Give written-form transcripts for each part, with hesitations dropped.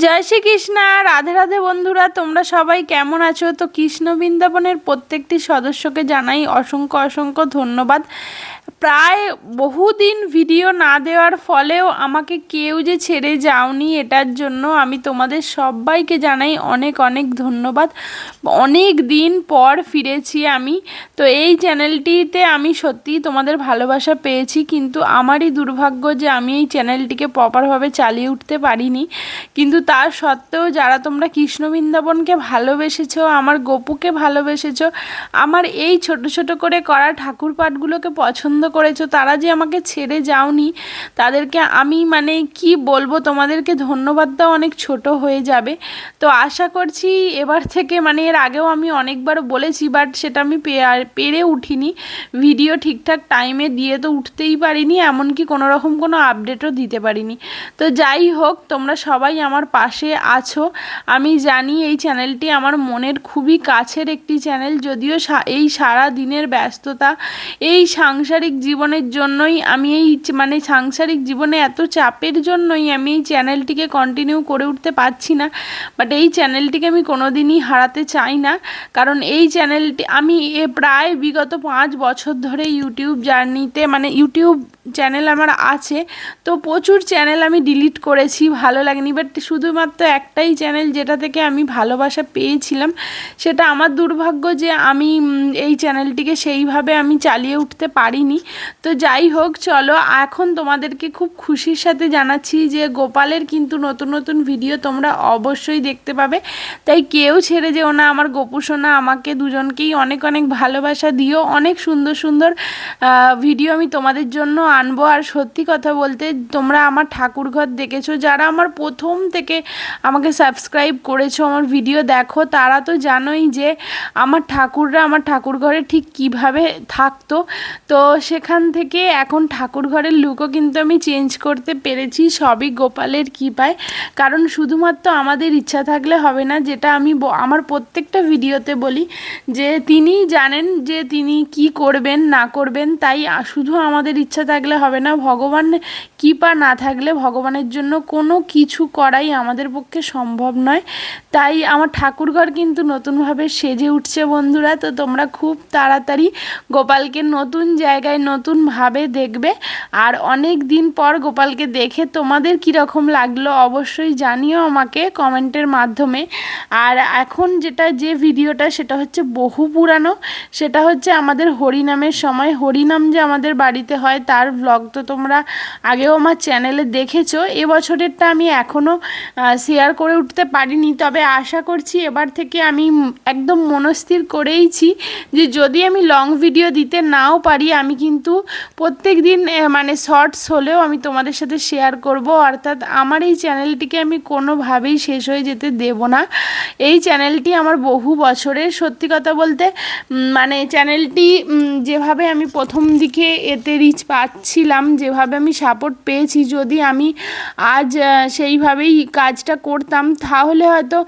জয় শ্রীকৃষ্ণ। রাধে রাধে বন্ধুরা, তোমরা সবাই কেমন আছো? তো কৃষ্ণ বৃন্দাবনের প্রত্যেকটি সদস্যকে জানাই অসংখ্য অসংখ্য ধন্যবাদ। প্রায় বহুদিন ভিডিও না দেওয়ার ফলেও আমাকে কেউ যে ছেড়ে যাওনি, এটার জন্য আমি তোমাদের সবাইকে জানাই অনেক অনেক ধন্যবাদ। অনেক দিন পর ফিরেছি আমি। তো এই চ্যানেলটিতে আমি সত্যিই তোমাদের ভালোবাসা পেয়েছি, কিন্তু আমারই দুর্ভাগ্য যে আমি এই চ্যানেলটিকে প্রপারভাবে চালিয়ে উঠতে পারিনি। কিন্তু তার সত্ত্বেও যারা তোমরা কৃষ্ণ বৃন্দাবনকে ভালোবেসেছো, আমার গপুকে ভালোবেসেছো, আমার এই ছোট ছোট করে করা ঠাকুর পাঠগুলোকে পছন্দ করেছো, তারা যে আমাকে ছেড়ে যাওনি, তাদেরকে আমি কি বলবো, তোমাদেরকে ধন্যবাদ দাও অনেক ছোট হয়ে যাবে। তো আশা করছি এবার থেকে এর আগেও আমি অনেকবার বলেছি, বাট সেটা আমি পেরে উঠিনি। ভিডিও ঠিকঠাক টাইমে দিয়ে তো উঠতেই পারিনি, এমনকি কোনো রকম কোনো আপডেটও দিতে পারিনি। তো যাই হোক, তোমরা সবাই আমার পাশে আছো। আমি জানি এই চ্যানেলটি আমার মনের খুবই কাছের একটি চ্যানেল, যদিও এই সারা দিনের ব্যস্ততা, এই সাংসারিক জীবনের জন্যই আমি সাংসারিক জীবনে এত চাপের জন্যই আমি এই চ্যানেলটিকে কন্টিনিউ করে উঠতে পারছি না। বাট এই চ্যানেলটিকে আমি কোনোদিনই হারাতে চাই না, কারণ এই চ্যানেলটি আমি প্রায় বিগত 5 বছর ধরে ইউটিউব জার্নিতে ইউটিউব চ্যানেল আমার আছে। তো প্রচুর চ্যানেল আমি ডিলিট করেছি, ভালো লাগেনি, বাট শুধুমাত্র একটাই চ্যানেল যেটা থেকে আমি ভালোবাসা পেয়েছিলাম, সেটা আমার দুর্ভাগ্য যে আমি এই চ্যানেলটিকে সেইভাবে আমি চালিয়ে উঠতে পারিনি। তো যাই হোক, চলো এখন তোমাদেরকে খুব খুশির সাথে জানাচ্ছি যে গোপালের কিন্তু নতুন নতুন ভিডিও তোমরা অবশ্যই দেখতে পাবে। তাই কেউ ছেড়ে যেও না আমার গপু সোনা, আমাকে দুজনকেই অনেক অনেক ভালোবাসা দিও। অনেক সুন্দর সুন্দর ভিডিও আমি তোমাদের জন্য আনবো। আর সত্যি কথা বলতে, তোমরা আমার ঠাকুরঘর দেখেছো, যারা আমার প্রথম থেকে আমাকে সাবস্ক্রাইব করেছো, আমার ভিডিও দেখো, তারা তো জানোই যে আমার ঠাকুররা আমার ঠাকুরঘরে ঠিক কিভাবে থাকতো। তো সেখান থেকে এখন ঠাকুরঘরের লুকও কিন্তু আমি চেঞ্জ করতে পেরেছি, সবই গোপালের কৃপায়। কারণ শুধুমাত্র আমাদের ইচ্ছা থাকলে হবে না, যেটা আমি আমার প্রত্যেকটা ভিডিওতে বলি যে তিনি জানেন যে তিনি কি করবেন না করবেন। তাই শুধু আমাদের ইচ্ছা থাকলে হবে না, ভগবান কৃপা না থাকলে ভগবানের জন্য কোনো কিছু করাই আমাদের পক্ষে সম্ভব নয়। তাই আমার ঠাকুরঘর কিন্তু নতুনভাবে সেজে উঠছে বন্ধুরা। তো তোমরা খুব তাড়াতাড়ি গোপালকে নতুন জায়গায় নতুনভাবে দেখবে। আর অনেক দিন পর গোপালকে দেখে তোমাদের কীরকম লাগলো অবশ্যই জানিও আমাকে কমেন্টের মাধ্যমে। আর এখন যে ভিডিওটা, সেটা হচ্ছে বহু পুরানো, সেটা হচ্ছে আমাদের হরিনামের সময়। হরিনাম যে আমাদের বাড়িতে হয় তার ব্লগ তো তোমরা আগেও আমার চ্যানেলে দেখেছো। এবছরেরটা আমি এখনও শেয়ার করে উঠতে পারিনি, তবে আশা করছি এবার থেকে আমি একদম মনস্থির করেইছি যে যদি আমি লং ভিডিও দিতে নাও পারি, আমি কিন্তু প্রত্যেক দিন শর্টস হলেও আমি তোমাদের সাথে শেয়ার করব। অর্থাৎ আমার এই চ্যানেলটিকে আমি কোনোভাবেই শেষ হয়ে যেতে দেব না। এই চ্যানেলটি আমার বহু বছরের, সত্যি কথা বলতে চ্যানেলটি যেভাবে আমি প্রথম দিকে এতে রিচ পাচ্ছিলাম, যেভাবে আমি সাপোর্ট পেয়েছি, যদি আমি আজ সেইভাবেই কাজটা করতাম তাহলে হয়তো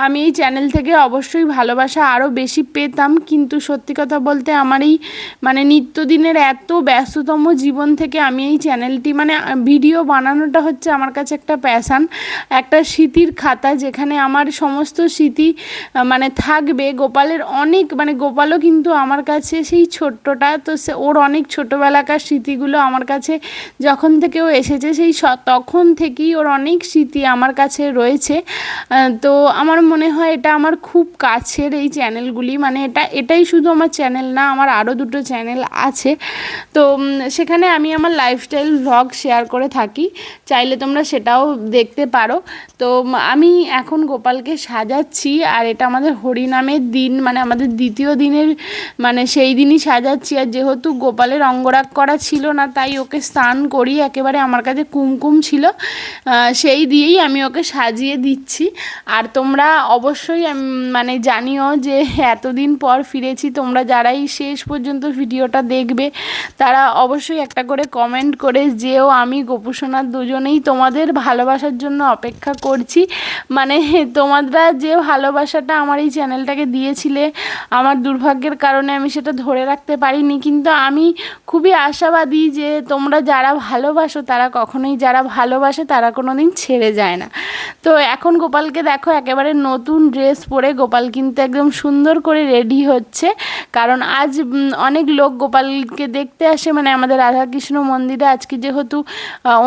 আমি এই চ্যানেল থেকে অবশ্যই ভালোবাসা আরও বেশি পেতাম। কিন্তু সত্যি কথা বলতে আমার এই নিত্যদিনের এত ব্যস্ততম জীবন থেকে আমি এই চ্যানেলটি ভিডিও বানানোটা হচ্ছে আমার কাছে একটা প্যাশান, একটা স্মৃতির খাতা, যেখানে আমার সমস্ত স্মৃতি থাকবে। গোপালের অনেক গোপালও কিন্তু আমার কাছে সেই ছোট্টটা, তো ওর অনেক ছোটোবেলাকার স্মৃতিগুলো আমার কাছে যখন থেকে ও এসেছে সেই তখন থেকেই ওর অনেক স্মৃতি আমার কাছে রয়েছে। তো আমার মনে হয় এটা আমার খুব কাছের এই চ্যানেলগুলি, এটাই শুধু আমার চ্যানেল না, আমার আরও দুটো চ্যানেল আছে। তো সেখানে আমি আমার লাইফস্টাইল ভ্লগ শেয়ার করে থাকি, চাইলে তোমরা সেটাও দেখতে পারো। তো আমি এখন গোপালকে সাজাচ্ছি, আর এটা আমাদের হরিনামের দিন, আমাদের দ্বিতীয় দিনের সেই দিনই সাজাচ্ছি। আর যেহেতু গোপালের অঙ্গরাগ করা ছিল না, তাই ওকে স্নান করি, একেবারে আমার কাছে কুমকুম ছিল, সেই দিয়েই আমি ওকে সাজিয়ে দিচ্ছি। আর তোমরা অবশ্যই জানিও যে এতদিন পর ফিরেছি, তোমরা যারাই শেষ পর্যন্ত ভিডিওটা দেখবে তারা অবশ্যই একটা করে কমেন্ট করে যেও। আমি গোপুসোনার দুজনেই তোমাদের ভালোবাসার জন্য অপেক্ষা করছি। মানে তোমরা যে ভালোবাসাটা আমার এই চ্যানেলটাকে দিয়েছিলে, আমার দুর্ভাগ্যের কারণে আমি সেটা ধরে রাখতে পারিনি, কিন্তু আমি খুবই আশাবাদী যে তোমরা যারা ভালোবাসো তারা কখনোই, যারা ভালোবাসে তারা কোনো দিন ছেড়ে যায় না। তো এখন গোপালকে দেখো একেবারে নতুন ড্রেস পরে গোপাল কিন্তু একদম সুন্দর করে রেডি হচ্ছে, কারণ আজ অনেক লোক গোপালকে দেখতে আসে। মানে আমাদের রাধাকৃষ্ণ মন্দিরে আজকে যেহেতু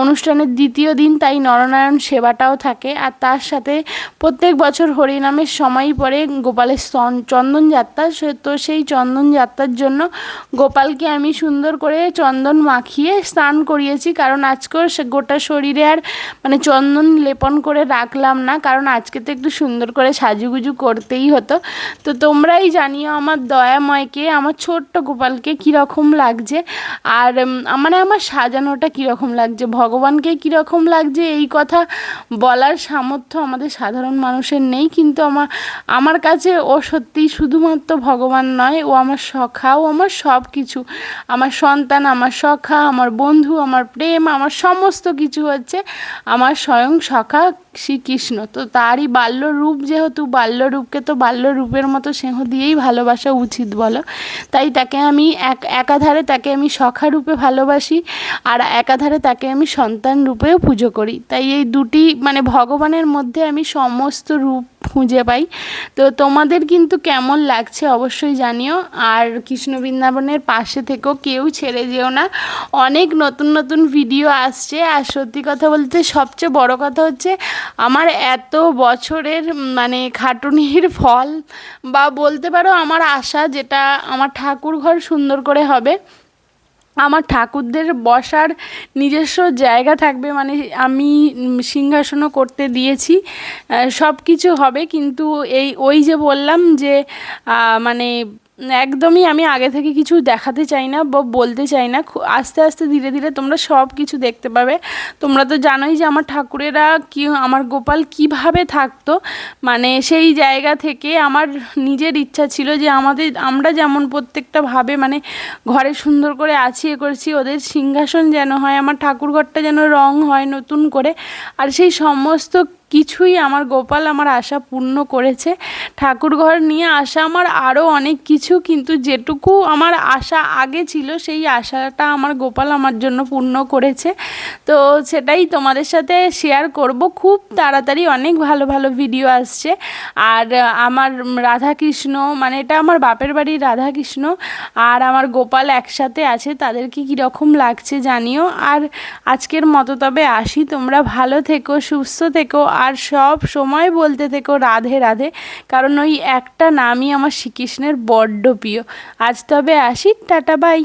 অনুষ্ঠানের দ্বিতীয় দিন, তাই নরনারায়ণ সেবাটাও থাকে, আর তার সাথে প্রত্যেক বছর হরিনামের সময়ই পরে গোপালের চন্দন যাত্রা। তো সেই চন্দন যাত্রার জন্য গোপালকে আমি সুন্দর করে চন্দন মাখিয়ে স্নান করিয়েছি, কারণ আজকেও গোটা শরীরে আর মানে চন্দন লেপন করে রাখলাম না, কারণ আজকে তো একটু সুন্দর করে সাজুগুজু করতেই হতো। তো তোমরাই জানিও আমার দয়াময়কে, আমার ছোট্ট গোপালকে কীরকম লাগছে, আর মানে আমার সাজানোটা কীরকম লাগছে, ভগবানকে কীরকম লাগছে এই কথা বলার সামর্থ্য আমাদের সাধারণ মানুষের নেই, কিন্তু আমার কাছে ও সত্যিই শুধুমাত্র ভগবান নয়, ও আমার সখা, ও আমার সব কিছু, আমার সন্তান, আমার সখা, আমার বন্ধু, আমার প্রেম, আমার সমস্ত কিছু হচ্ছে আমার স্বয়ং সখা শ্রীকৃষ্ণ। তো তারই বাল্যরূপ, যেহেতু বাল্যরূপকে তো বাল্যরূপের মতো স্নেহ দিয়েই ভালোবাসা উচিত বলো। তাই তাকে আমি একাধারে তাকে আমি সখা রূপে ভালোবাসি, আর একাধারে তাকে আমি সন্তান রূপেও পুজো করি। তাই এই দুটি মানে ভগবানের মধ্যে আমি সমস্ত রূপ খুঁজে পাই। তো তোমাদের কিন্তু কেমন লাগছে অবশ্যই জানিও, আর কৃষ্ণ বৃন্দাবনের পাশে থেকেও কেউ ছেড়ে যেও না, অনেক নতুন নতুন ভিডিও আসছে। আর সত্যি কথা বলতে সবচেয়ে বড় কথা হচ্ছে আমার এত বছরের মানে খাটুনির ফল, বা বলতে পারো আমার আশা, যেটা আমার ঠাকুর ঘর সুন্দর করে হবে, আমার ঠাকুরদের বসার নিজস্ব জায়গা থাকবে, মানে আমি সিংহাসনও করতে দিয়েছি, সব কিছু হবে। কিন্তু ওই যে বললাম যে মানে একদমই আমি আগে থেকে কিছু দেখাতে চাই না বা বলতে চাই না, আস্তে আস্তে ধীরে ধীরে তোমরা সব কিছু দেখতে পাবে। তোমরা তো জানোই যে আমার ঠাকুরেরা কি, আমার গোপাল কিভাবে থাকতো, মানে সেই জায়গা থেকে আমার নিজের ইচ্ছা ছিল যে আমরা যেমন প্রত্যেকটা ভাবে মানে ঘরে সুন্দর করে আছিয়ে করেছি, ওদের সিংহাসন যেন হয়, আমার ঠাকুরঘরটা যেন রং হয় নতুন করে। আর সেই সমস্ত কিছুই আমার গোপাল আমার আশা পূর্ণ করেছে। ঠাকুরঘর নিয়ে আশা আমার আরও অনেক কিছু, কিন্তু যেটুকু আমার আশা আগে ছিল সেই আশাটা আমার গোপাল আমার জন্য পূর্ণ করেছে। তো সেটাই তোমাদের সাথে শেয়ার করব খুব তাড়াতাড়ি। অনেক ভালো ভালো ভিডিও আসছে। আর আমার রাধাকৃষ্ণ, মানে এটা আমার বাপের বাড়ির রাধাকৃষ্ণ আর আমার গোপাল একসাথে আছে, তাদেরকে কীরকম লাগছে জানিও। আর আজকের মতো তবে আসি, তোমরা ভালো থেকো, সুস্থ থেকো, আর সব সময় বলতে থেকো রাধে রাধে, কারণ ওই একটা নামই আমার শ্রীকৃষ্ণের বড্ড প্রিয়। আজ তবে আসি, টাটা বাই।